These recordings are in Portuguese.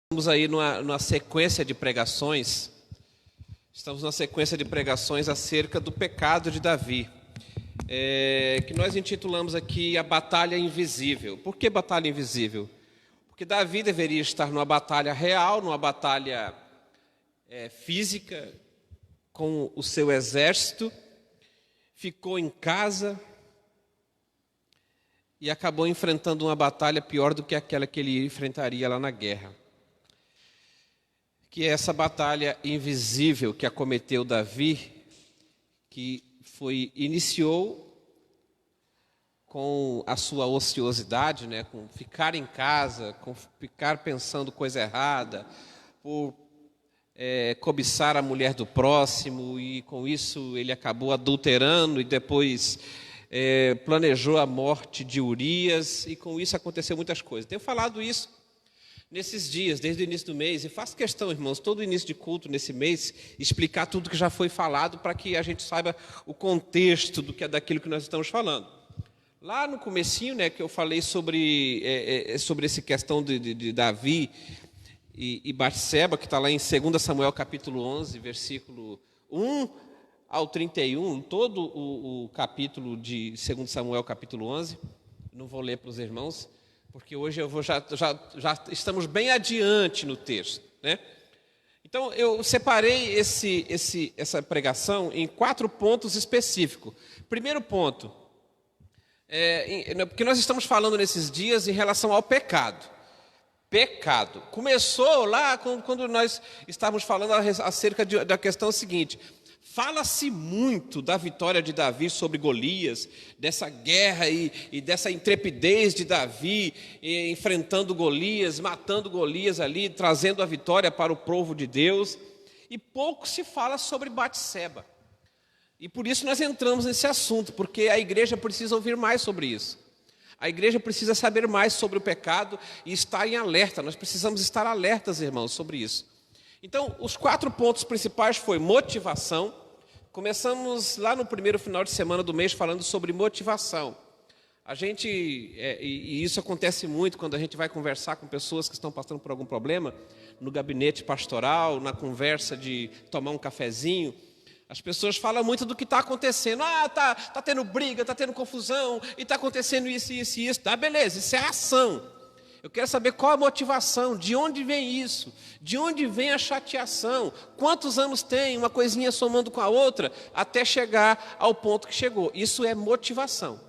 Estamos aí numa sequência de pregações. Estamos numa sequência de pregações acerca do pecado de Davi, que nós intitulamos aqui a Batalha Invisível. Por que Batalha Invisível? Porque Davi deveria estar numa batalha real, numa batalha física, com o seu exército, ficou em casa e acabou enfrentando uma batalha pior do que aquela que ele enfrentaria lá na guerra. Que é essa batalha invisível que acometeu Davi, que iniciou com a sua ociosidade, com ficar em casa, com ficar pensando coisa errada, por cobiçar a mulher do próximo, e com isso ele acabou adulterando e depois planejou a morte de Urias, e com isso aconteceu muitas coisas. Tenho falado isso nesses dias, desde o início do mês, e faço questão, irmãos, todo início de culto nesse mês, explicar tudo que já foi falado, para que a gente saiba o contexto daquilo que nós estamos falando. Lá no comecinho, que eu falei sobre essa questão de Davi e Batseba, que está lá em 2 Samuel capítulo 11, versículo 1 ao 31, todo o capítulo de 2 Samuel capítulo 11, não vou ler para os irmãos, porque hoje já estamos bem adiante no texto, Então, eu separei essa pregação em 4 pontos específicos. Primeiro ponto, porque nós estamos falando nesses dias em relação ao pecado. Pecado. Começou lá quando nós estávamos falando acerca da questão seguinte: fala-se muito da vitória de Davi sobre Golias, dessa guerra e dessa intrepidez de Davi, enfrentando Golias, matando Golias ali, trazendo a vitória para o povo de Deus. E pouco se fala sobre Batseba. E por isso nós entramos nesse assunto, porque a igreja precisa ouvir mais sobre isso. A igreja precisa saber mais sobre o pecado e estar em alerta. Nós precisamos estar alertas, irmãos, sobre isso. Então, os 4 pontos principais foi motivação. Começamos lá no primeiro final de semana do mês falando sobre motivação. E isso acontece muito quando a gente vai conversar com pessoas que estão passando por algum problema, no gabinete pastoral, na conversa de tomar um cafezinho. As pessoas falam muito do que está acontecendo. Tá tendo briga, está tendo confusão, e está acontecendo isso, isso e isso. Tá, beleza, isso é ação. Eu quero saber qual a motivação, de onde vem isso, de onde vem a chateação, quantos anos tem uma coisinha somando com a outra, até chegar ao ponto que chegou. Isso é motivação.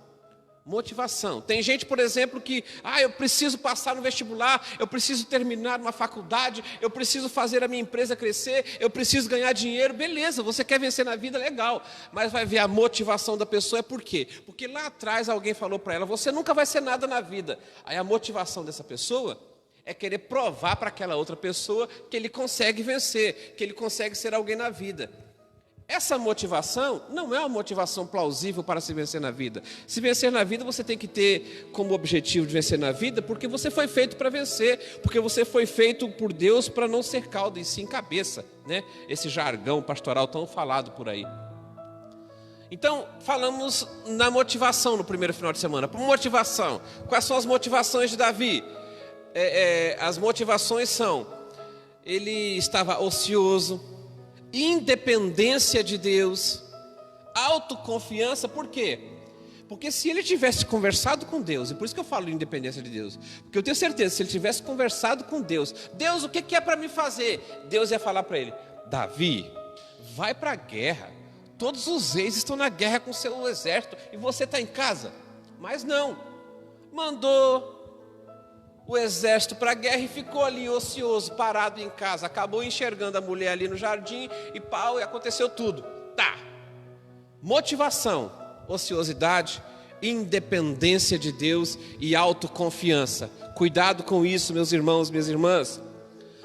Motivação. Tem gente, por exemplo, que eu preciso passar no vestibular, eu preciso terminar uma faculdade, eu preciso fazer a minha empresa crescer, eu preciso ganhar dinheiro. Beleza, você quer vencer na vida, legal, mas vai ver a motivação da pessoa. É por quê? Porque lá atrás alguém falou para ela: você nunca vai ser nada na vida. Aí a motivação dessa pessoa é querer provar para aquela outra pessoa que ele consegue vencer, que ele consegue ser alguém na vida. Essa motivação não é uma motivação plausível para se vencer na vida. Se vencer na vida, você tem que ter como objetivo de vencer na vida, porque você foi feito para vencer, porque você foi feito por Deus para não ser cauda e sim cabeça, Esse jargão pastoral tão falado por aí. Então, falamos na motivação no primeiro final de semana. Por motivação, quais são as motivações de Davi? As motivações são: ele estava ocioso, independência de Deus, autoconfiança. Por quê? Porque se ele tivesse conversado com Deus, e por isso que eu falo de independência de Deus, porque eu tenho certeza, se ele tivesse conversado com Deus: Deus, o que é para me fazer? Deus ia falar para ele: Davi, vai para a guerra, todos os reis estão na guerra com o seu exército, e você está em casa. Mas não, mandou o exército para a guerra e ficou ali ocioso, parado em casa. Acabou enxergando a mulher ali no jardim e pau, e aconteceu tudo. Motivação, ociosidade, independência de Deus e autoconfiança. Cuidado com isso, meus irmãos, minhas irmãs.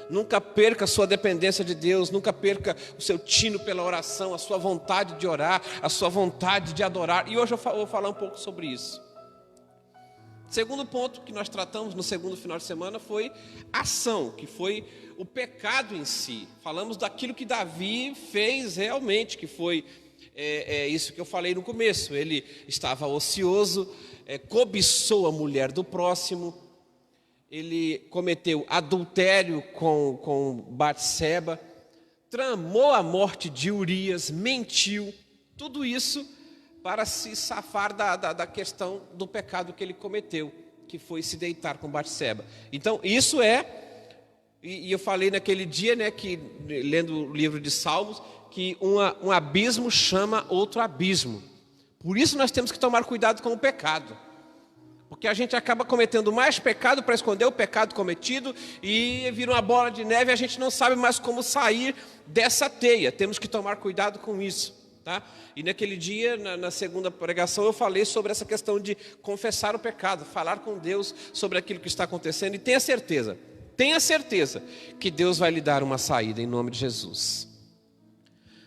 Nunca perca a sua dependência de Deus, nunca perca o seu tino pela oração, a sua vontade de orar, a sua vontade de adorar. E hoje eu vou falar um pouco sobre isso. Segundo ponto que nós tratamos no segundo final de semana foi ação, que foi o pecado em si. Falamos daquilo que Davi fez realmente, que foi isso que eu falei no começo. Ele estava ocioso, cobiçou a mulher do próximo, ele cometeu adultério com Batseba, tramou a morte de Urias, mentiu, tudo isso para se safar da questão do pecado que ele cometeu, que foi se deitar com Batseba. Então, isso e eu falei naquele dia, né, que, lendo o livro de Salmos, que um abismo chama outro abismo. Por isso nós temos que tomar cuidado com o pecado. Porque a gente acaba cometendo mais pecado para esconder o pecado cometido e vira uma bola de neve e a gente não sabe mais como sair dessa teia. Temos que tomar cuidado com isso, tá? E naquele dia, na segunda pregação, eu falei sobre essa questão de confessar o pecado, falar com Deus sobre aquilo que está acontecendo e tenha certeza que Deus vai lhe dar uma saída em nome de Jesus.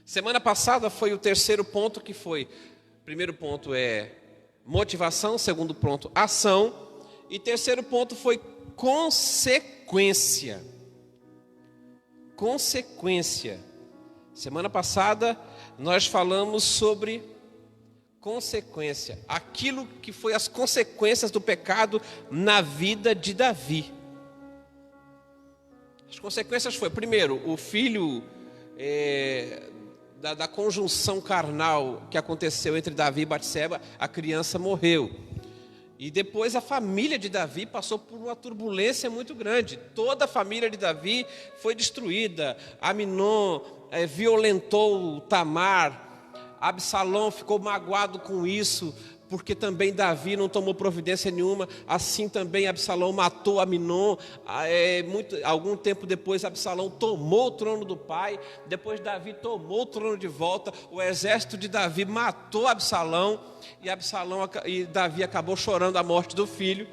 Semana passada foi o terceiro ponto, que foi, primeiro ponto é motivação, segundo ponto, ação, e terceiro ponto foi consequência. Consequência. Semana passada nós falamos sobre consequência, aquilo que foi as consequências do pecado na vida de Davi. As consequências foi, primeiro, o filho da conjunção carnal que aconteceu entre Davi e Batseba, a criança morreu. E depois a família de Davi passou por uma turbulência muito grande. Toda a família de Davi foi destruída. Amnon violentou Tamar. Absalão ficou magoado com isso, porque também Davi não tomou providência nenhuma. Assim também Absalão matou Amnon. Algum tempo depois Absalão tomou o trono do pai. Depois Davi tomou o trono de volta. O exército de Davi matou Absalão. E Davi acabou chorando a morte do filho.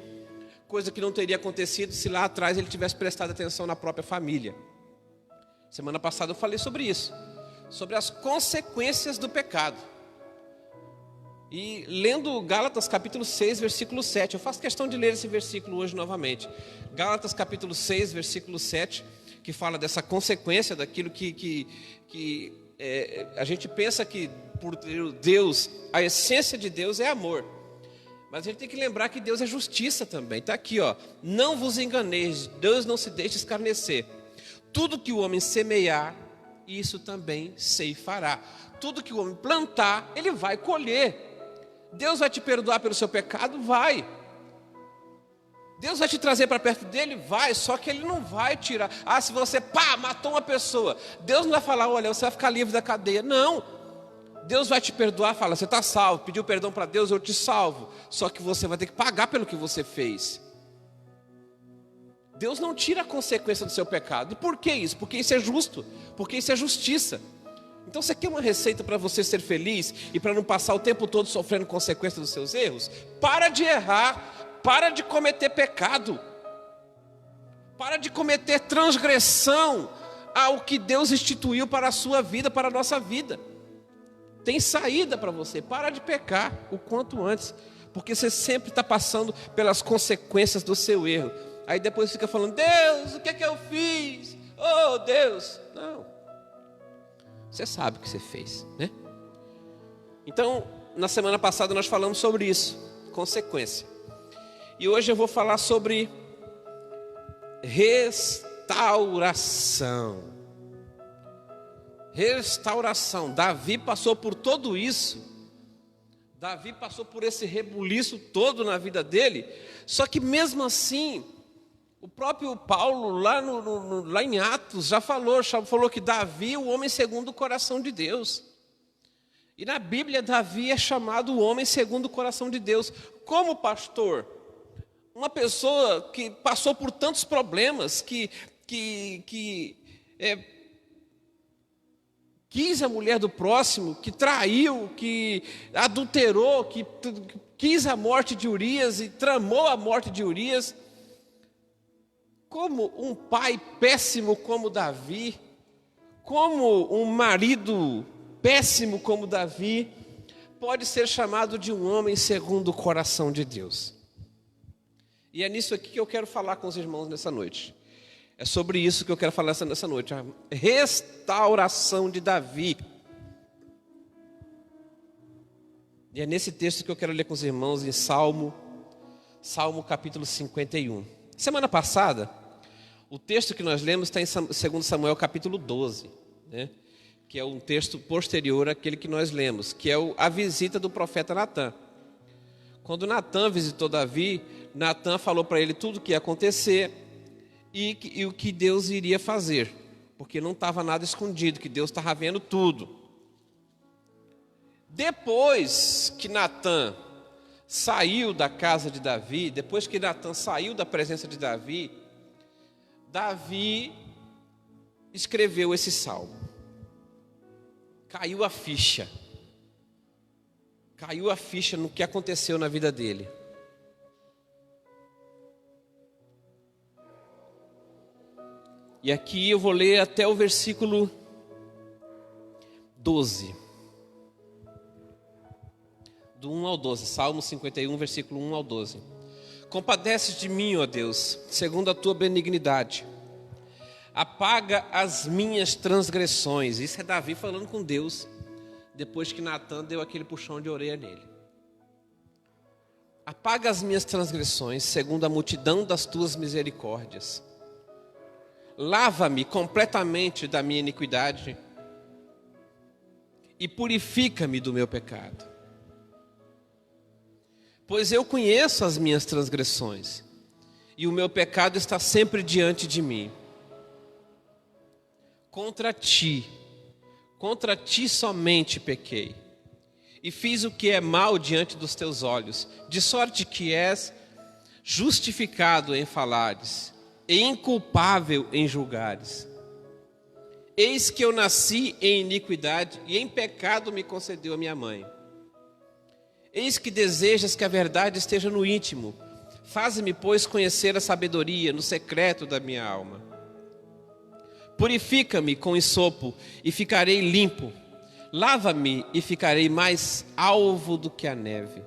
Coisa que não teria acontecido se lá atrás ele tivesse prestado atenção na própria família. Semana passada eu falei sobre isso. Sobre as consequências do pecado. E lendo Gálatas capítulo 6, versículo 7, eu faço questão de ler esse versículo hoje novamente. Gálatas capítulo 6, versículo 7, que fala dessa consequência daquilo que a gente pensa que por Deus, a essência de Deus é amor. Mas a gente tem que lembrar que Deus é justiça também. Está aqui, ó. Não vos enganeis, Deus não se deixe escarnecer. Tudo que o homem semear, isso também ceifará. Tudo que o homem plantar, ele vai colher. Deus vai te perdoar pelo seu pecado? Vai. Deus vai te trazer para perto dele? Vai. Só que ele não vai tirar. Se você matou uma pessoa, Deus não vai falar, olha, você vai ficar livre da cadeia. Não. Deus vai te perdoar, fala, você está salvo, pediu perdão para Deus, eu te salvo. Só que você vai ter que pagar pelo que você fez. Deus não tira a consequência do seu pecado. E por que isso? Porque isso é justo. Porque isso é justiça. Então você quer uma receita para você ser feliz e para não passar o tempo todo sofrendo consequências dos seus erros? Para de errar, para de cometer pecado, para de cometer transgressão ao que Deus instituiu para a sua vida, para a nossa vida. Tem saída para você, para de pecar o quanto antes, porque você sempre está passando pelas consequências do seu erro. Aí depois fica falando, Deus, o que é que eu fiz? Oh Deus, não. Você sabe o que você fez, né? Então, na semana passada nós falamos sobre isso, consequência. E hoje eu vou falar sobre restauração. Restauração. Davi passou por tudo isso. Davi passou por esse rebuliço todo na vida dele. Só que mesmo assim, o próprio Paulo, lá em Atos, já falou que Davi é o homem segundo o coração de Deus. E na Bíblia, Davi é chamado o homem segundo o coração de Deus. Como pastor, uma pessoa que passou por tantos problemas, que quis a mulher do próximo, que traiu, que adulterou, que quis a morte de Urias e tramou a morte de Urias. Como um pai péssimo como Davi, como um marido péssimo como Davi, pode ser chamado de um homem segundo o coração de Deus. E é nisso aqui que eu quero falar com os irmãos nessa noite. É sobre isso que eu quero falar nessa noite, a restauração de Davi. E é nesse texto que eu quero ler com os irmãos em Salmo capítulo 51. Semana passada, o texto que nós lemos está em 2 Samuel capítulo 12, né? Que é um texto posterior àquele que nós lemos, que é a visita do profeta Natã. Quando Natã visitou Davi, Natã falou para ele tudo o que ia acontecer e o que Deus iria fazer, porque não estava nada escondido, que Deus estava vendo tudo. Depois que Natã saiu da casa de Davi, depois que Natã saiu da presença de Davi, Davi escreveu esse salmo. Caiu a ficha. Caiu a ficha no que aconteceu na vida dele. E aqui eu vou ler até o versículo 12. Do 1 ao 12. Salmo 51, versículo 1 ao 12. Compadece de mim, ó Deus, segundo a tua benignidade. Apaga as minhas transgressões. Isso é Davi falando com Deus, depois que Natã deu aquele puxão de orelha nele. Apaga as minhas transgressões, segundo a multidão das tuas misericórdias. Lava-me completamente da minha iniquidade e purifica-me do meu pecado. Pois eu conheço as minhas transgressões e o meu pecado está sempre diante de mim. Contra ti somente pequei, e fiz o que é mal diante dos teus olhos, de sorte que és justificado em falares, e inculpável em julgares. Eis que eu nasci em iniquidade, e em pecado me concedeu a minha mãe. Eis que desejas que a verdade esteja no íntimo, faze-me, pois, conhecer a sabedoria no secreto da minha alma. Purifica-me com esopo e ficarei limpo. Lava-me e ficarei mais alvo do que a neve.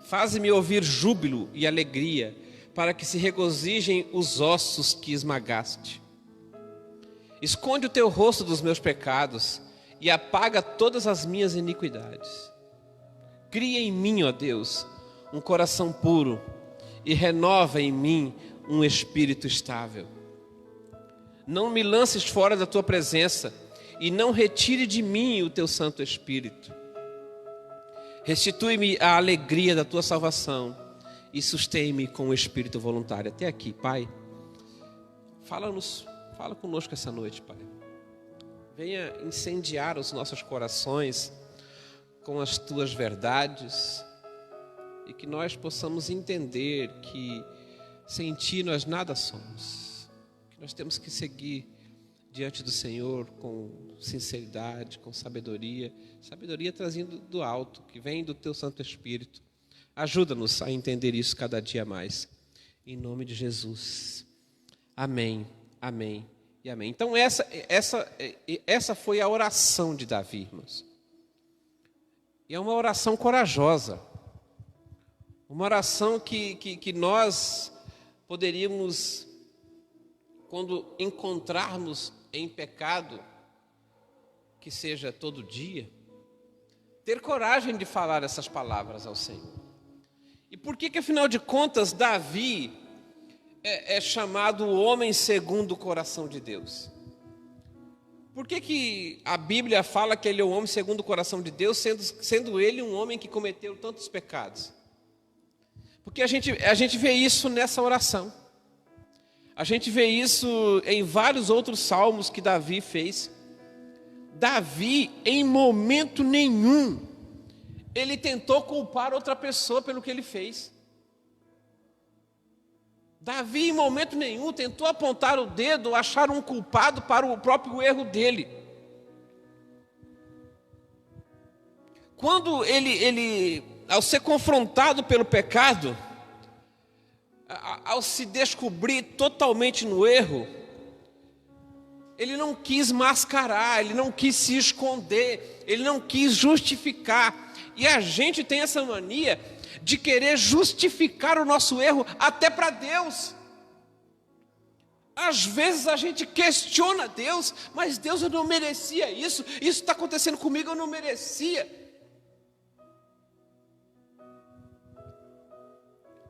Faze-me ouvir júbilo e alegria, para que se regozijem os ossos que esmagaste. Esconde o teu rosto dos meus pecados e apaga todas as minhas iniquidades. Cria em mim, ó Deus, um coração puro e renova em mim um espírito estável. Não me lances fora da tua presença e não retire de mim o teu Santo Espírito. Restitui-me a alegria da tua salvação e sustém-me com o espírito voluntário. Até aqui, Pai. Fala conosco essa noite, Pai. Venha incendiar os nossos corações com as tuas verdades e que nós possamos entender que sem ti nós nada somos. Nós temos que seguir diante do Senhor com sinceridade, com sabedoria. Sabedoria trazendo do alto, que vem do teu Santo Espírito. Ajuda-nos a entender isso cada dia mais. Em nome de Jesus. Amém, amém e amém. Então essa foi a oração de Davi, irmãos. E é uma oração corajosa. Uma oração que nós poderíamos, quando encontrarmos em pecado, que seja todo dia, ter coragem de falar essas palavras ao Senhor. E por que afinal de contas, Davi é chamado o homem segundo o coração de Deus? Por que a Bíblia fala que ele é o homem segundo o coração de Deus, sendo ele um homem que cometeu tantos pecados? Porque a gente vê isso nessa oração. A gente vê isso em vários outros salmos que Davi fez. Davi, em momento nenhum, ele tentou culpar outra pessoa pelo que ele fez. Davi, em momento nenhum, tentou apontar o dedo, achar um culpado para o próprio erro dele. Quando ele ao ser confrontado pelo pecado, ao se descobrir totalmente no erro, ele não quis mascarar, ele não quis se esconder, ele não quis justificar. E a gente tem essa mania de querer justificar o nosso erro até para Deus. Às vezes a gente questiona Deus, mas Deus, eu não merecia isso está acontecendo comigo, eu não merecia.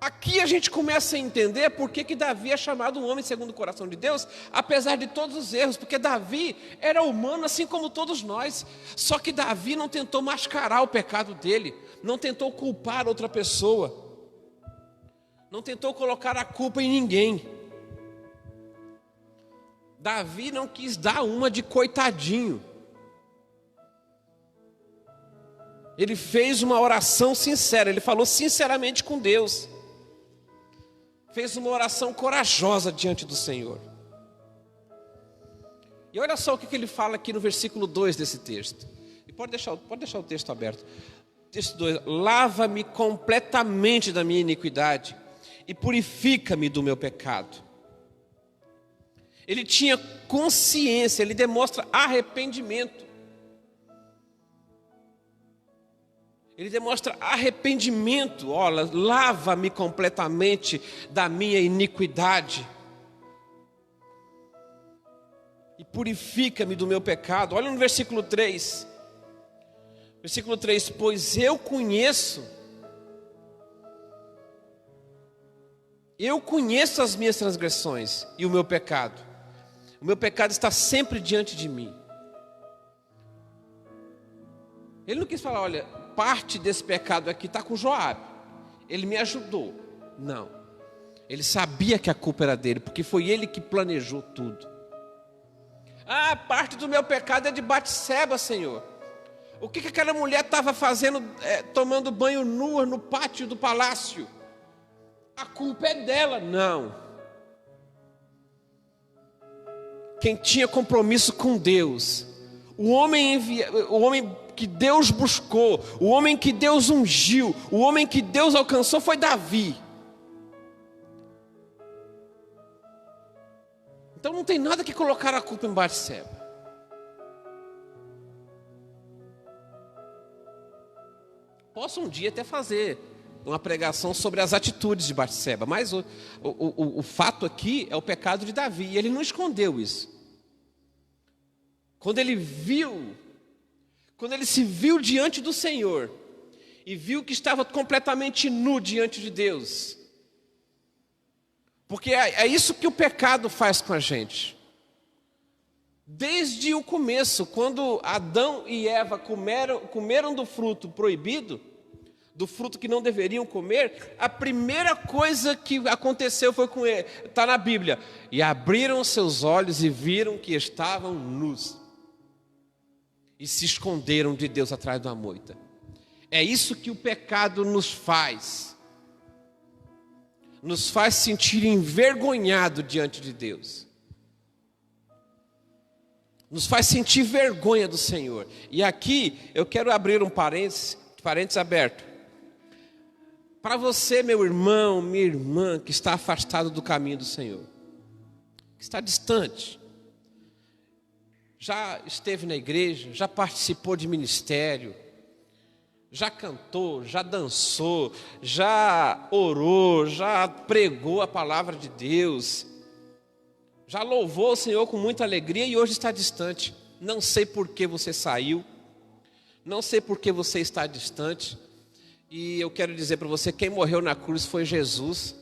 Aqui a gente começa a entender por que Davi é chamado um homem segundo o coração de Deus, apesar de todos os erros, porque Davi era humano assim como todos nós, só que Davi não tentou mascarar o pecado dele, não tentou culpar outra pessoa, não tentou colocar a culpa em ninguém. Davi não quis dar uma de coitadinho. Ele fez uma oração sincera, ele falou sinceramente com Deus. Fez uma oração corajosa diante do Senhor. E olha só o que ele fala aqui no versículo 2 desse texto. E pode deixar o texto aberto. Texto 2: lava-me completamente da minha iniquidade e purifica-me do meu pecado. Ele tinha consciência, ele demonstra arrependimento. Ele demonstra arrependimento. Olha, lava-me completamente da minha iniquidade e purifica-me do meu pecado. Olha no versículo 3. Versículo 3: pois eu conheço as minhas transgressões e o meu pecado. O meu pecado está sempre diante de mim. Ele não quis falar, olha, parte desse pecado aqui está com Joabe, ele me ajudou. Não, ele sabia que a culpa era dele, porque foi ele que planejou tudo. Parte do meu pecado é de Batseba, Senhor. O que aquela mulher estava fazendo, tomando banho nua no pátio do palácio? A culpa é dela. Não. Quem tinha compromisso com Deus, o homem que Deus buscou, o homem que Deus ungiu, o homem que Deus alcançou foi Davi. Então não tem nada que colocar a culpa em Batseba. Posso um dia até fazer uma pregação sobre as atitudes de Batseba, mas o fato aqui é o pecado de Davi, e ele não escondeu isso. Quando ele se viu diante do Senhor, e viu que estava completamente nu diante de Deus, porque é isso que o pecado faz com a gente. Desde o começo, quando Adão e Eva comeram do fruto proibido, do fruto que não deveriam comer, a primeira coisa que aconteceu foi com ele, está na Bíblia: e abriram seus olhos e viram que estavam nus, e se esconderam de Deus atrás de uma moita. É isso que o pecado nos faz sentir envergonhado diante de Deus, nos faz sentir vergonha do Senhor. E aqui eu quero abrir um parênteses aberto. Para você, meu irmão, minha irmã, que está afastado do caminho do Senhor, que está distante, já esteve na igreja, já participou de ministério, já cantou, já dançou, já orou, já pregou a palavra de Deus, já louvou o Senhor com muita alegria e hoje está distante. Não sei por que você saiu, não sei por que você está distante. E eu quero dizer para você, quem morreu na cruz foi Jesus.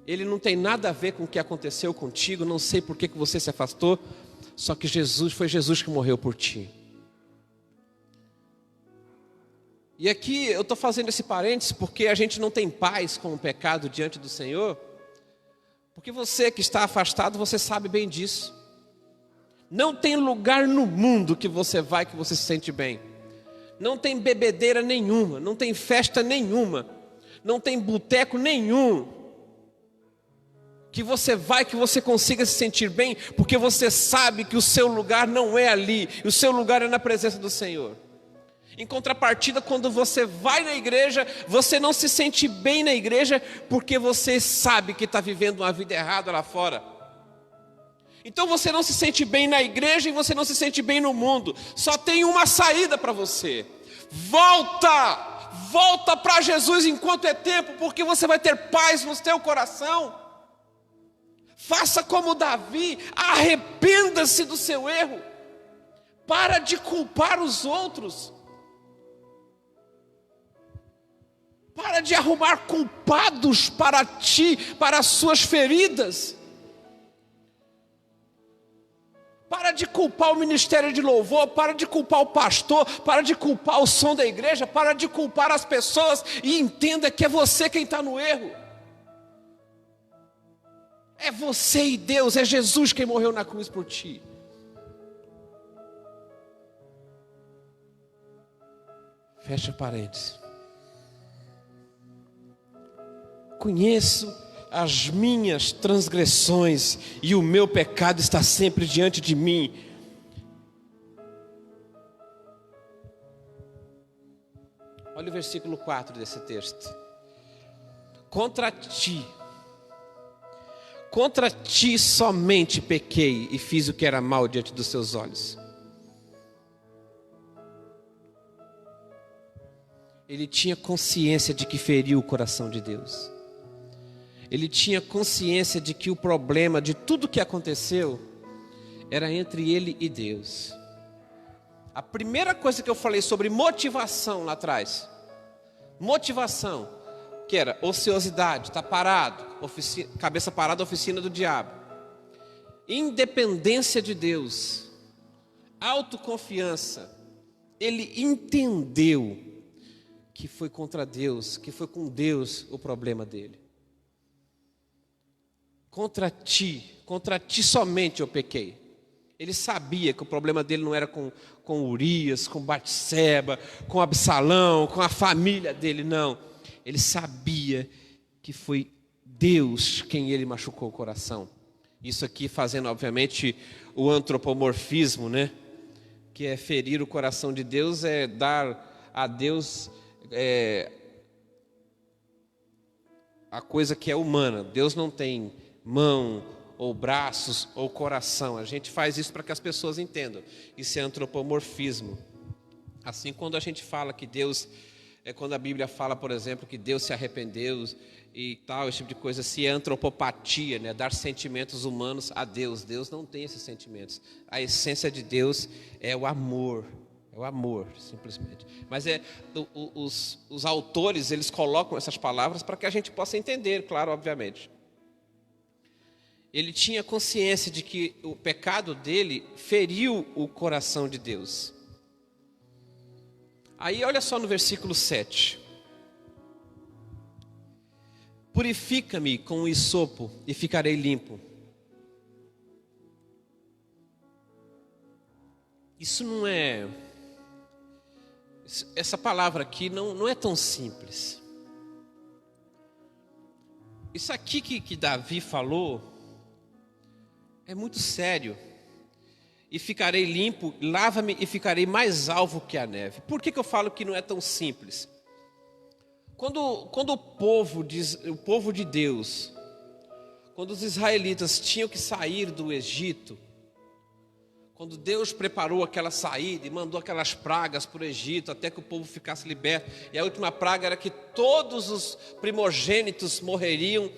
Ele não tem nada a ver com o que aconteceu contigo, não sei por que você se afastou, só que foi Jesus que morreu por ti. E aqui eu estou fazendo esse parênteses porque a gente não tem paz com o pecado diante do Senhor, porque você que está afastado, você sabe bem disso. Não tem lugar no mundo que você vai que você se sente bem. Não tem bebedeira nenhuma, não tem festa nenhuma, não tem boteco nenhum que você vai, que você consiga se sentir bem, porque você sabe que o seu lugar não é ali, o seu lugar é na presença do Senhor. Em contrapartida, quando você vai na igreja, você não se sente bem na igreja, porque você sabe que está vivendo uma vida errada lá fora. Então você não se sente bem na igreja e você não se sente bem no mundo. Só tem uma saída para você: volta para Jesus enquanto é tempo, porque você vai ter paz no seu coração. Faça como Davi, arrependa-se do seu erro, para de culpar os outros. Para de arrumar culpados para ti, para as suas feridas. Para de culpar o ministério de louvor, para de culpar o pastor, para de culpar o som da igreja, para de culpar as pessoas e entenda que é você quem está no erro. É você e Deus, é Jesus quem morreu na cruz por ti. Fecha parênteses. Conheço as minhas transgressões e o meu pecado está sempre diante de mim. Olha o versículo 4 desse texto. Contra ti somente pequei e fiz o que era mal diante dos seus olhos. Ele tinha consciência de que feriu o coração de Deus. Ele tinha consciência de que o problema de tudo que aconteceu era entre ele e Deus. A primeira coisa que eu falei sobre motivação lá atrás, motivação, que era ociosidade, está parado, cabeça parada, oficina do diabo. Independência de Deus, autoconfiança. Ele entendeu que foi contra Deus, que foi com Deus o problema dele. Contra ti somente eu pequei. Ele sabia que o problema dele não era com Urias, com Batseba, com Absalão, com a família dele, não. Ele sabia que foi Deus quem ele machucou o coração. Isso aqui fazendo, obviamente, o antropomorfismo, né? Que é ferir o coração de Deus, é dar a Deus a coisa que é humana. Deus não tem mão, ou braços, ou coração. A gente faz isso para que as pessoas entendam. Isso é antropomorfismo. Assim, quando a gente fala que Deus, quando a Bíblia fala, por exemplo, que Deus se arrependeu e tal, esse tipo de coisa, se é antropopatia, né? Dar sentimentos humanos a Deus. Deus não tem esses sentimentos. A essência de Deus é o amor. É o amor, simplesmente. Mas os autores, eles colocam essas palavras para que a gente possa entender, claro, obviamente. Ele tinha consciência de que o pecado dele feriu o coração de Deus. Aí olha só no versículo 7. Purifica-me com o hisopo e ficarei limpo. Isso não é... Essa palavra aqui não é tão simples. Isso aqui que Davi falou é muito sério. E ficarei limpo, lava-me e ficarei mais alvo que a neve. Por que eu falo que não é tão simples? Quando o povo de Deus, quando os israelitas tinham que sair do Egito, quando Deus preparou aquela saída e mandou aquelas pragas para o Egito, até que o povo ficasse liberto, e a última praga era que todos os primogênitos morreriam,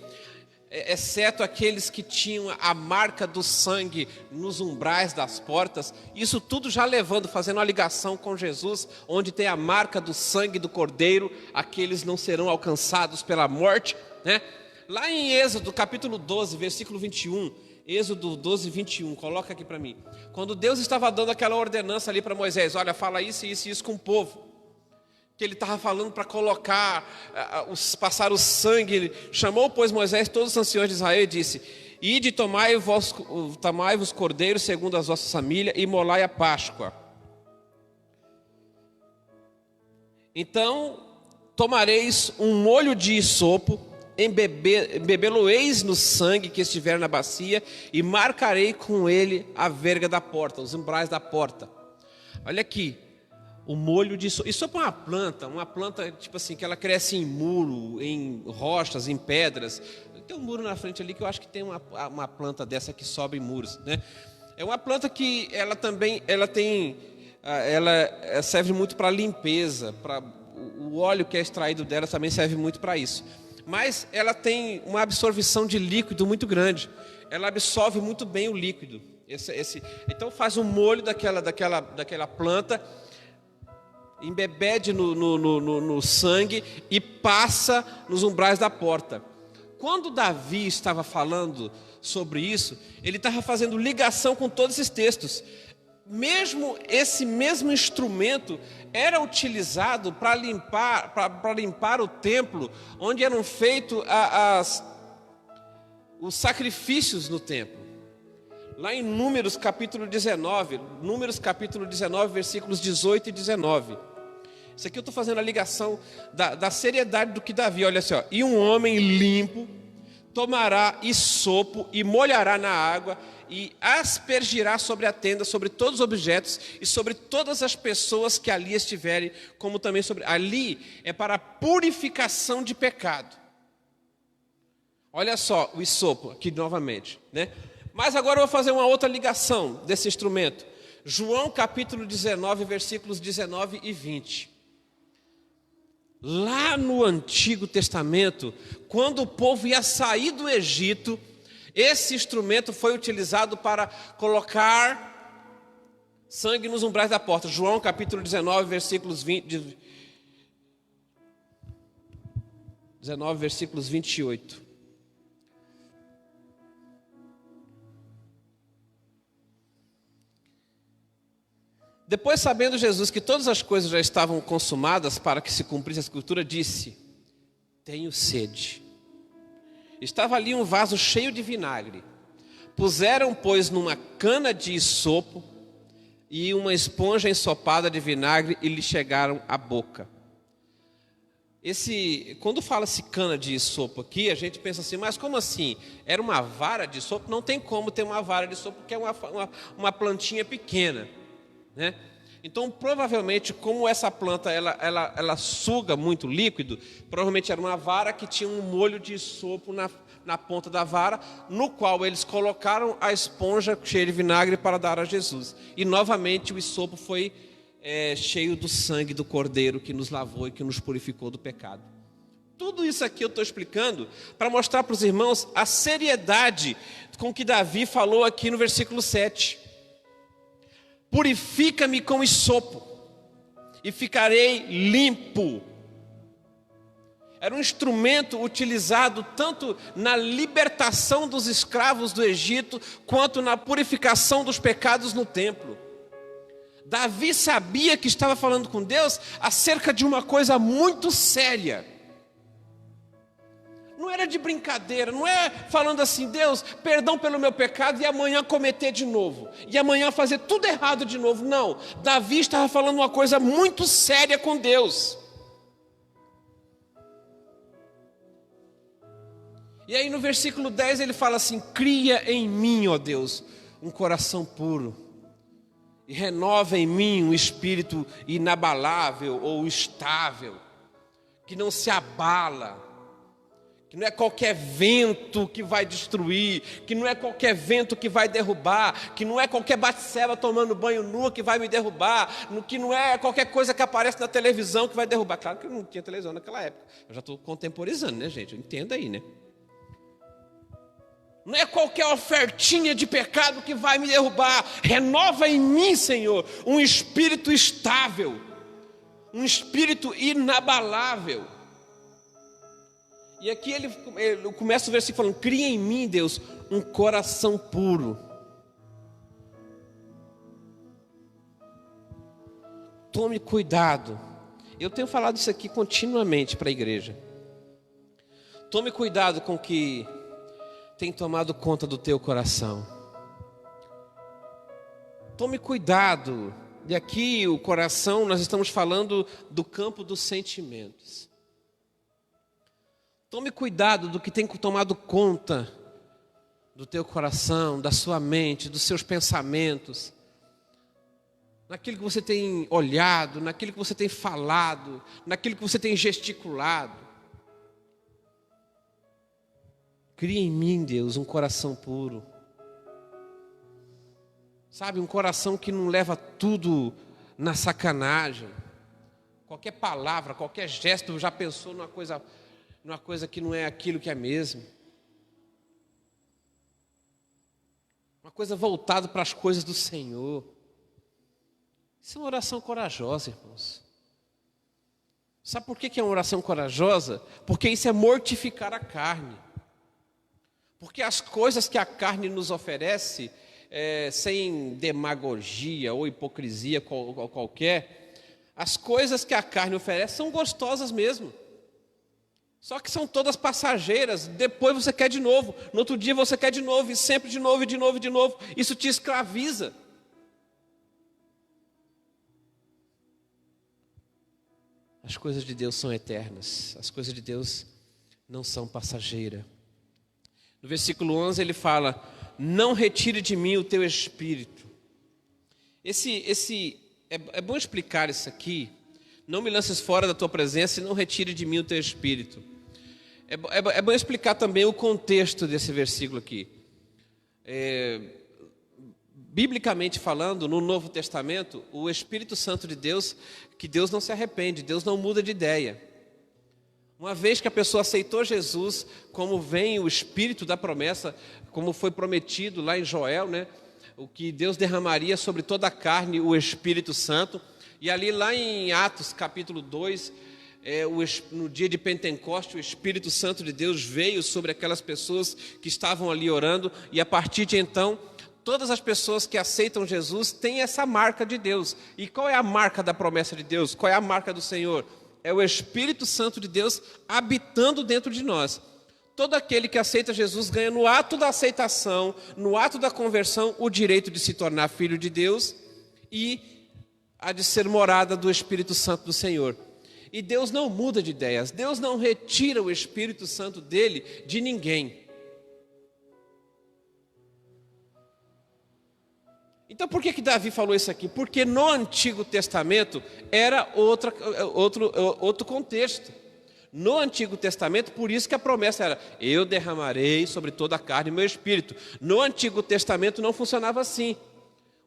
exceto aqueles que tinham a marca do sangue nos umbrais das portas. Isso tudo já fazendo uma ligação com Jesus, onde tem a marca do sangue do Cordeiro, aqueles não serão alcançados pela morte, né? Lá em Êxodo capítulo 12, versículo 21, Êxodo 12, 21, coloca aqui para mim. Quando Deus estava dando aquela ordenança ali para Moisés, olha, fala isso e isso e isso com o povo, que ele estava falando para colocar, passar o sangue. Ele chamou, pois, Moisés, todos os anciões de Israel e disse: ide, tomai-vos cordeiros segundo as vossas famílias e molai a Páscoa. Então tomareis um molho de hisopo, embebê-lo-eis no sangue que estiver na bacia e marcarei com ele a verga da porta, os umbrais da porta. Olha aqui. O molho de hisopo. Hisopo é uma planta tipo assim, que ela cresce em muro, em rochas, em pedras. Tem um muro na frente ali que eu acho que tem uma planta dessa que sobe em muros, né? É uma planta que ela serve muito para limpeza, para o óleo que é extraído dela também serve muito para isso. Mas ela tem uma absorção de líquido muito grande. Ela absorve muito bem o líquido. Então faz um molho daquela planta. embebede no sangue e passa nos umbrais da porta. Quando Davi estava falando sobre isso, ele estava fazendo ligação com todos esses textos. Esse mesmo instrumento era utilizado para limpar o templo, onde eram feitos os sacrifícios no templo. Lá em Números capítulo 19, versículos 18 e 19. Isso aqui eu estou fazendo a ligação da seriedade do que Davi, olha assim, ó. E um homem limpo tomará hisopo e molhará na água e aspergirá sobre a tenda, sobre todos os objetos e sobre todas as pessoas que ali estiverem, como também sobre... Ali é para a purificação de pecado. Olha só o hisopo aqui novamente, né? Mas agora eu vou fazer uma outra ligação desse instrumento. João capítulo 19, versículos 19 e 20. Lá no Antigo Testamento, quando o povo ia sair do Egito, esse instrumento foi utilizado para colocar sangue nos umbrais da porta. João capítulo 19, versículos 19, versículos 28. Depois, sabendo Jesus que todas as coisas já estavam consumadas para que se cumprisse a Escritura, disse: tenho sede. Estava ali um vaso cheio de vinagre. Puseram, pois, numa cana de hisopo e uma esponja ensopada de vinagre e lhe chegaram à boca. Quando fala-se cana de hisopo aqui, a gente pensa assim, mas como assim? Era uma vara de hisopo? Não tem como ter uma vara de hisopo, porque é uma plantinha pequena, né? Então, provavelmente, como essa planta ela suga muito líquido, provavelmente era uma vara que tinha um molho de hisopo na ponta da vara, no qual eles colocaram a esponja cheia de vinagre para dar a Jesus. E novamente o hisopo foi cheio do sangue do Cordeiro que nos lavou e que nos purificou do pecado. Tudo isso aqui eu estou explicando para mostrar para os irmãos a seriedade com que Davi falou aqui no versículo 7. Purifica-me com hisopo e ficarei limpo. Era um instrumento utilizado tanto na libertação dos escravos do Egito, quanto na purificação dos pecados no templo. Davi sabia que estava falando com Deus acerca de uma coisa muito séria. Não era de brincadeira, não é falando assim, Deus, perdão pelo meu pecado e amanhã cometer de novo. E amanhã fazer tudo errado de novo. Não, Davi estava falando uma coisa muito séria com Deus. E aí no versículo 10 ele fala assim: cria em mim, ó Deus, um coração puro. E renova em mim um espírito inabalável ou estável, que não se abala. Que não é qualquer vento que vai destruir, que não é qualquer vento que vai derrubar, que não é qualquer Batseba tomando banho nua que vai me derrubar, que não é qualquer coisa que aparece na televisão que vai derrubar. Claro que não tinha televisão naquela época, eu já estou contemporizando, né, gente? Entenda aí, né? Não é qualquer ofertinha de pecado que vai me derrubar. Renova em mim, Senhor, um espírito estável, um espírito inabalável. E aqui ele começa o versículo falando: cria em mim, Deus, um coração puro. Tome cuidado. Eu tenho falado isso aqui continuamente para a igreja. Tome cuidado com o que tem tomado conta do teu coração. Tome cuidado. E aqui o coração, nós estamos falando do campo dos sentimentos. Tome cuidado do que tem tomado conta do teu coração, da sua mente, dos seus pensamentos, naquilo que você tem olhado, naquilo que você tem falado, naquilo que você tem gesticulado. Cria em mim, Deus, um coração puro. Sabe, um coração que não leva tudo na sacanagem. Qualquer palavra, qualquer gesto, já pensou numa coisa que não é aquilo que é mesmo. Uma coisa voltada para as coisas do Senhor. Isso é uma oração corajosa, irmãos. Sabe por que é uma oração corajosa? Porque isso é mortificar a carne. Porque as coisas que a carne nos oferece, sem demagogia ou hipocrisia qualquer, as coisas que a carne oferece são gostosas mesmo. Só que são todas passageiras, depois você quer de novo, no outro dia você quer de novo, e sempre de novo, e de novo, e de novo. Isso te escraviza. As coisas de Deus são eternas, as coisas de Deus não são passageiras. No versículo 11 ele fala: não retire de mim o teu espírito. É bom explicar isso aqui. Não me lances fora da tua presença e não retire de mim o teu espírito. É bom explicar também o contexto desse versículo aqui. Biblicamente falando, no Novo Testamento, o Espírito Santo de Deus, que Deus não se arrepende, Deus não muda de ideia. Uma vez que a pessoa aceitou Jesus, como vem o Espírito da promessa, como foi prometido lá em Joel, né? O que Deus derramaria sobre toda a carne, o Espírito Santo. E ali lá em Atos capítulo 2, no dia de Pentecostes, o Espírito Santo de Deus veio sobre aquelas pessoas que estavam ali orando, e a partir de então, todas as pessoas que aceitam Jesus têm essa marca de Deus. E qual é a marca da promessa de Deus? Qual é a marca do Senhor? É o Espírito Santo de Deus habitando dentro de nós. Todo aquele que aceita Jesus ganha no ato da aceitação, no ato da conversão, o direito de se tornar filho de Deus e a de ser morada do Espírito Santo do Senhor. E Deus não muda de ideias, Deus não retira o Espírito Santo dele de ninguém. Então por que Davi falou isso aqui? Porque no Antigo Testamento era outro contexto. No Antigo Testamento, por isso que a promessa era: eu derramarei sobre toda a carne meu Espírito. No Antigo Testamento não funcionava assim.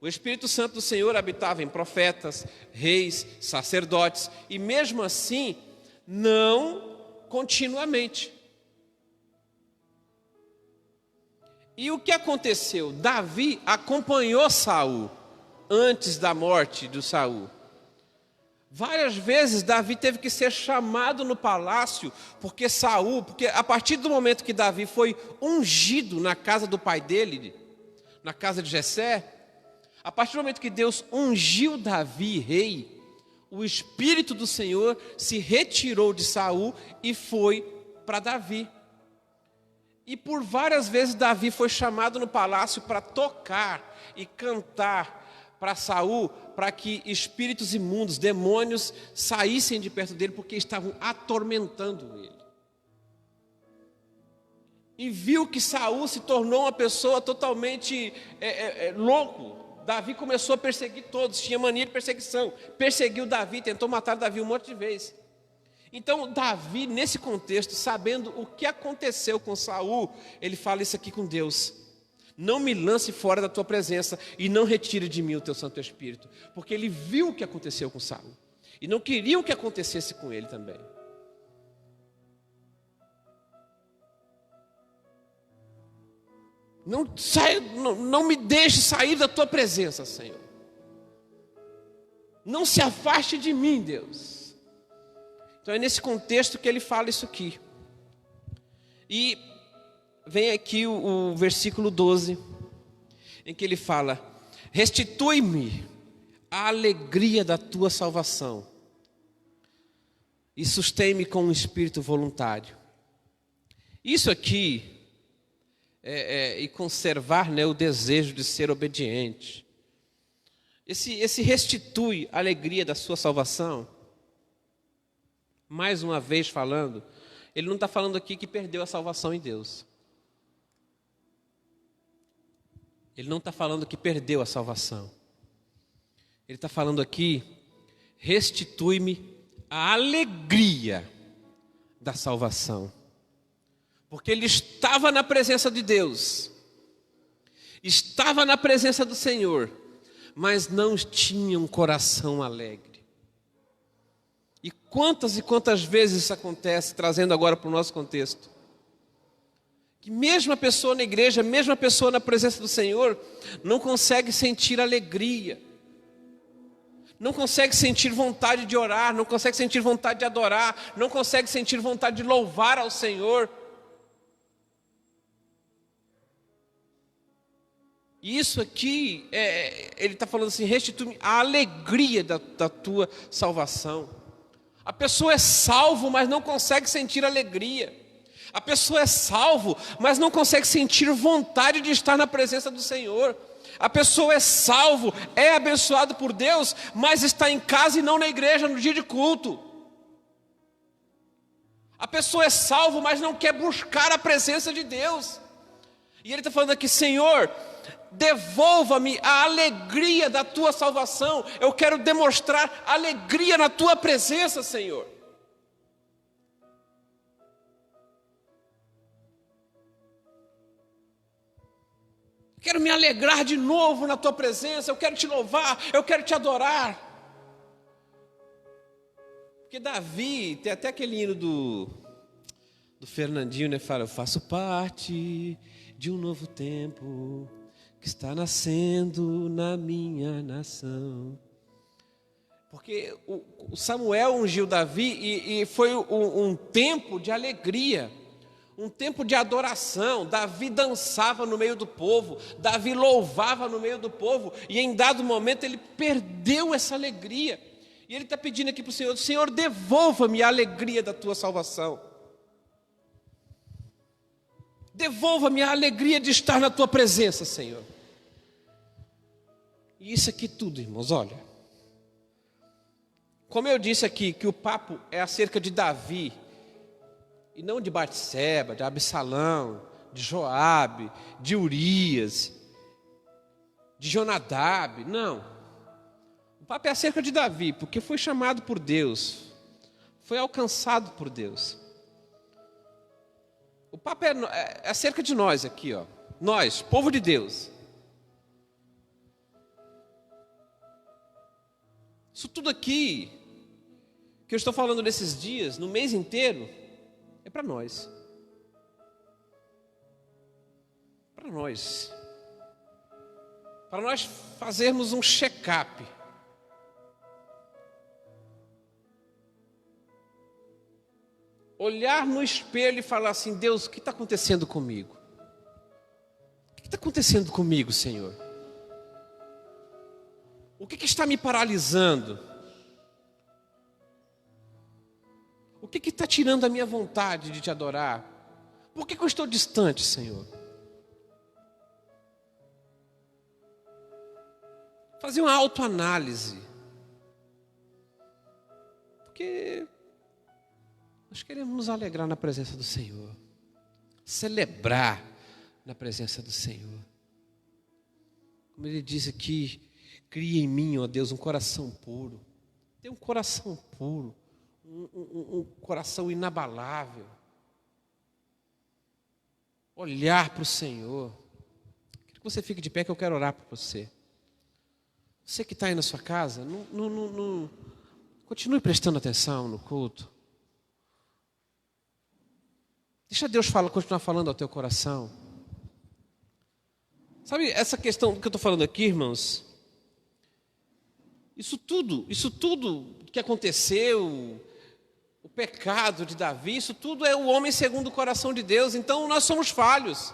O Espírito Santo do Senhor habitava em profetas, reis, sacerdotes, e mesmo assim, não continuamente. E o que aconteceu? Davi acompanhou Saul antes da morte de Saul. Várias vezes Davi teve que ser chamado no palácio, porque a partir do momento que Davi foi ungido na casa do pai dele, na casa de Jessé, a partir do momento que Deus ungiu Davi rei, o Espírito do Senhor se retirou de Saul e foi para Davi. E por várias vezes Davi foi chamado no palácio para tocar e cantar para Saul, para que espíritos imundos, demônios, saíssem de perto dele, porque estavam atormentando ele. E viu que Saul se tornou uma pessoa totalmente louco. Davi começou a perseguir todos, tinha mania de perseguição. Perseguiu Davi, tentou matar Davi um monte de vezes. Então Davi, nesse contexto, sabendo o que aconteceu com Saul, ele fala isso aqui com Deus: não me lance fora da tua presença e não retire de mim o teu Santo Espírito. Porque ele viu o que aconteceu com Saul e não queria o que acontecesse com ele também. Não me deixe sair da tua presença, Senhor. Não se afaste de mim, Deus. Então é nesse contexto que ele fala isso aqui. E vem aqui o versículo 12, em que ele fala: restitui-me a alegria da tua salvação e sustém-me com um espírito voluntário. Isso aqui e conservar, né, o desejo de ser obediente. Esse restitui a alegria da sua salvação. Mais uma vez falando, ele não está falando aqui que perdeu a salvação em Deus. Ele não está falando que perdeu a salvação. Ele está falando aqui: restitui-me a alegria da salvação. Porque ele estava na presença de Deus, estava na presença do Senhor, mas não tinha um coração alegre. E quantas vezes isso acontece, trazendo agora para o nosso contexto. Que mesmo a pessoa na igreja, mesmo a pessoa na presença do Senhor, não consegue sentir alegria. não consegue sentir vontade de orar, não consegue sentir vontade de adorar, não consegue sentir vontade de louvar ao Senhor. E isso aqui, ele está falando assim, restitui a alegria da tua salvação. A pessoa é salvo, mas não consegue sentir alegria. A pessoa é salvo, mas não consegue sentir vontade de estar na presença do Senhor. A pessoa é salvo, é abençoado por Deus, mas está em casa e não na igreja no dia de culto. A pessoa é salvo, mas não quer buscar a presença de Deus. E ele está falando aqui, Senhor, devolva-me a alegria da tua salvação. Eu quero demonstrar alegria na tua presença, Senhor. Quero me alegrar de novo na tua presença. Eu quero te louvar, eu quero te adorar. Porque Davi, tem até aquele hino do Fernandinho, né? Fala, eu faço parte de um novo tempo que está nascendo na minha nação. Porque o Samuel ungiu Davi e foi um tempo de alegria, um tempo de adoração. Davi dançava no meio do povo, Davi louvava no meio do povo, e em dado momento ele perdeu essa alegria. E ele está pedindo aqui para o Senhor, Senhor, devolva-me a alegria da tua salvação. Devolva-me a alegria de estar na tua presença, Senhor. E isso aqui tudo, irmãos, olha. Como eu disse aqui, que o papo é acerca de Davi, e não de Batseba, de Absalão, de Joabe, de Urias, de Jonadab, não. O papo é acerca de Davi, porque foi chamado por Deus, foi alcançado por Deus. O papo é acerca de nós aqui, ó. Nós, povo de Deus. Isso tudo aqui, que eu estou falando nesses dias, no mês inteiro, é para nós. Para nós. Para nós fazermos um check-up. Olhar no espelho e falar assim, Deus, o que está acontecendo comigo? O que está acontecendo comigo, Senhor? O que está me paralisando? O que está tirando a minha vontade de te adorar? Por que eu estou distante, Senhor? Fazer uma autoanálise. Porque nós queremos nos alegrar na presença do Senhor. Celebrar na presença do Senhor. Como ele diz aqui, cria em mim, ó Deus, um coração puro. Tem um coração puro. Um coração inabalável. Olhar para o Senhor. Quero que você fique de pé, que eu quero orar por você. Você que está aí na sua casa, continue prestando atenção no culto. Deixa Deus continuar falando ao teu coração. Sabe, essa questão que eu estou falando aqui, irmãos, isso tudo que aconteceu, o pecado de Davi, isso tudo é o homem segundo o coração de Deus. Então nós somos falhos.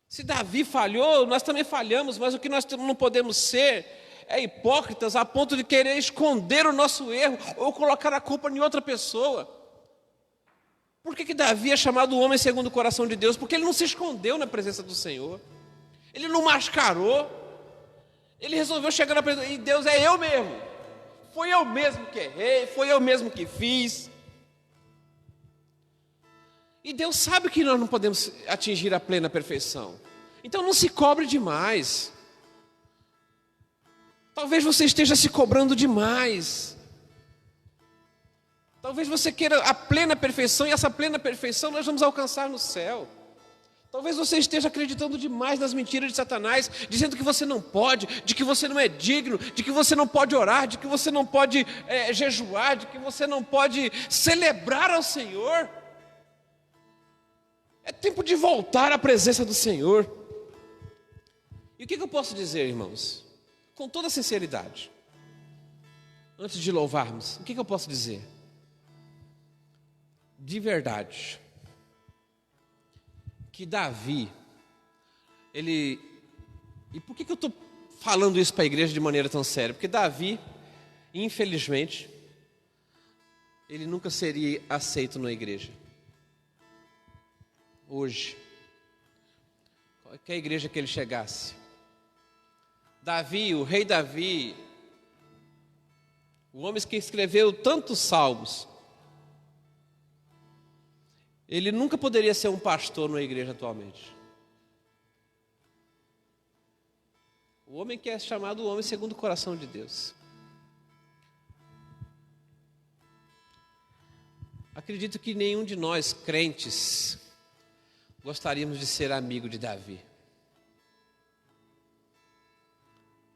Se Davi falhou, nós também falhamos, mas o que nós não podemos ser é hipócritas a ponto de querer esconder o nosso erro ou colocar a culpa em outra pessoa. Por que Davi é chamado o homem segundo o coração de Deus? Porque ele não se escondeu na presença do Senhor. Ele não mascarou. Ele resolveu chegar na presença, e Deus, é eu mesmo. Foi eu mesmo que errei, foi eu mesmo que fiz. E Deus sabe que nós não podemos atingir a plena perfeição. Então não se cobre demais. Talvez você esteja se cobrando demais. Talvez você queira a plena perfeição, e essa plena perfeição nós vamos alcançar no céu. Talvez você esteja acreditando demais nas mentiras de Satanás, dizendo que você não pode, de que você não é digno, de que você não pode orar, de que você não pode jejuar, de que você não pode celebrar ao Senhor. É tempo de voltar à presença do Senhor. E o que eu posso dizer, irmãos? Com toda sinceridade. Antes de louvarmos, o que eu posso dizer? De verdade, que Davi, e por que eu estou falando isso para a igreja de maneira tão séria? Porque Davi, infelizmente, ele nunca seria aceito na igreja. Hoje, qualquer igreja que ele chegasse, Davi, o rei Davi, o homem que escreveu tantos salmos, ele nunca poderia ser um pastor na igreja atualmente. O homem que é chamado o homem segundo o coração de Deus. Acredito que nenhum de nós, crentes, gostaríamos de ser amigo de Davi.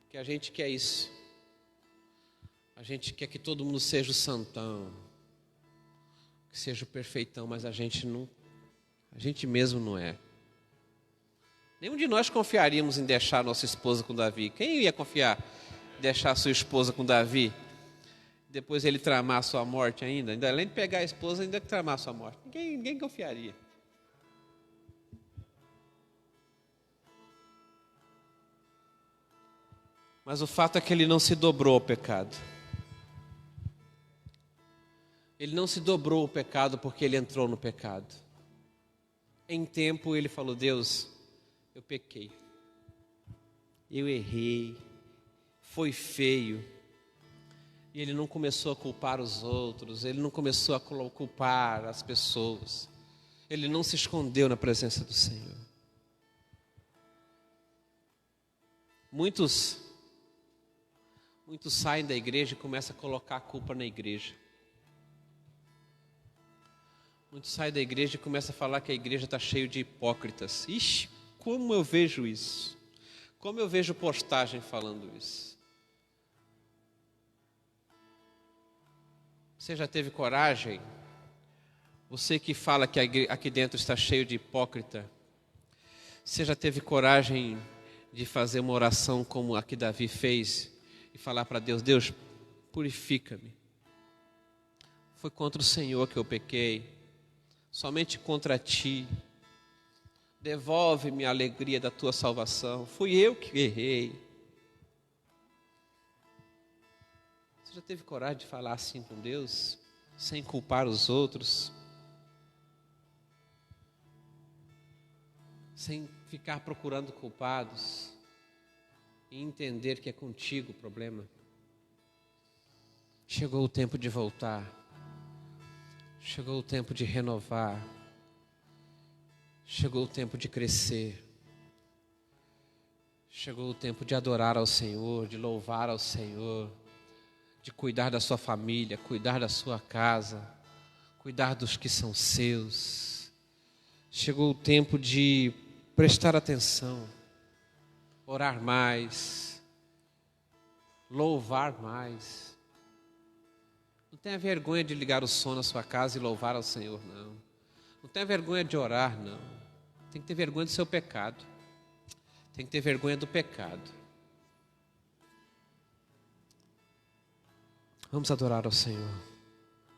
Porque a gente quer isso. A gente quer que todo mundo seja o santão, que seja o perfeitão, mas a gente mesmo não é. Nenhum de nós confiaríamos em deixar nossa esposa com Davi. Quem ia confiar em deixar sua esposa com Davi? Depois ele tramar a sua morte ainda além de pegar a esposa, ainda que tramar a sua morte. Ninguém confiaria. Mas o fato é que ele não se dobrou ao pecado. Ele não se dobrou ao pecado porque ele entrou no pecado. Em tempo ele falou: Deus, eu pequei, eu errei, foi feio. E ele não começou a culpar os outros, ele não começou a culpar as pessoas. Ele não se escondeu na presença do Senhor. Muitos saem da igreja e começam a colocar a culpa na igreja. Muitos saem da igreja e começam a falar que a igreja está cheia de hipócritas. Ixi, como eu vejo isso. Como eu vejo postagem falando isso. Você já teve coragem? Você que fala que aqui dentro está cheio de hipócrita. Você já teve coragem de fazer uma oração como a que Davi fez? E falar para Deus: Deus, purifica-me. Foi contra o Senhor que eu pequei. Somente contra ti. Devolve-me a alegria da tua salvação. Fui eu que errei. Você já teve coragem de falar assim com Deus? Sem culpar os outros? Sem ficar procurando culpados? E entender que é contigo o problema? Chegou o tempo de voltar. Chegou o tempo de renovar. Chegou o tempo de crescer. Chegou o tempo de adorar ao Senhor, de louvar ao Senhor, de cuidar da sua família, cuidar da sua casa, cuidar dos que são seus. Chegou o tempo de prestar atenção, orar mais, louvar mais. Não tenha vergonha de ligar o som na sua casa e louvar ao Senhor, não. Não tenha vergonha de orar, não. Tem que ter vergonha do seu pecado. Tem que ter vergonha do pecado. Vamos adorar ao Senhor.